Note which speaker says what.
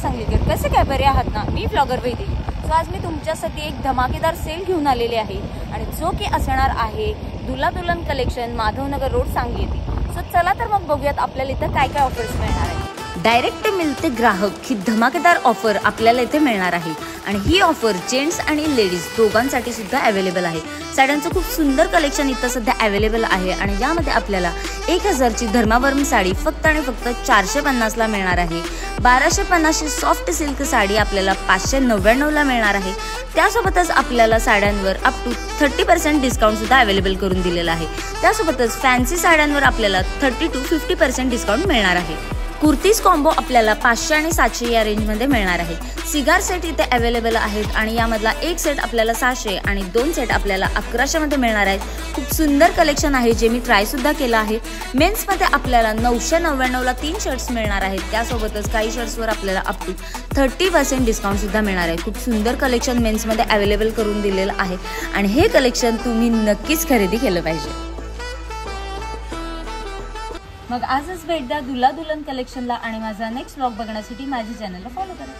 Speaker 1: सांगलीकर. कसे काय बरे आहात ना? मी ब्लॉगर वैदिक. सो आज मी तुमच्यासाठी एक धमाकेदार सेल घेऊन आलेले आहे आणि जो की असणार आहे दुल्हा दुल्हन कलेक्शन, माधवनगर रोड, सांगली येथे. सो चला तर मग बघूयात आपल्याला इथं काय काय ऑफर्स मिळणार आहे. डायरेक्ट मिळते ग्राहक ही धमाकेदार ऑफर आपल्याला इथे मिळणार आहे आणि ही ऑफर जेंट्स आणि लेडीज दोघांसाठी सुद्धा अवेलेबल आहे. साड्यांचं खूप सुंदर कलेक्शन इथं सध्या अवेलेबल आहे आणि यामध्ये आपल्याला 1000ची धर्मावर्म साडी फक्त आणि फक्त 450ला मिळणार आहे. 1250ची सॉफ्ट सिल्क साडी आपल्याला 599ला मिळणार आहे. त्यासोबतच आपल्याला साड्यांवर अप टू 30% डिस्काउंट सुद्धा अवेलेबल करून दिलेला आहे. त्यासोबतच फॅन्सी साड्यांवर आपल्याला 30 to 50% डिस्काउंट मिळणार आहे. कुर्तीज कॉम्बो आपल्याला 500 आणि 700 या रेंजमध्ये मिळणार आहे. सिगार सेट इथे अवेलेबल आहेत आणि यामधला एक सेट आपल्याला 600 आणि 2 सेट आपल्याला 1100 मध्ये मिळणार आहेत. खूप सुंदर कलेक्शन आहे जे मी ट्राय सुद्धा केलं आहे. मेन्समध्ये आपल्याला 999ला 3 शर्ट्स मिळणार आहेत. त्यासोबतच काही शर्ट्सवर आपल्याला अप टू 30% डिस्काउंट सुद्धा मिळणार आहे. खूप सुंदर कलेक्शन मेन्समध्ये अवेलेबल करून दिलेलं आहे आणि हे कलेक्शन तुम्ही नक्कीच खरेदी केलं पाहिजे. मग आजच भेट द्या दुल्हा दुल्हन कलेक्शनला आणि माझा नेक्स्ट व्लॉग बघण्यासाठी माझ्या चॅनलला फॉलो करा.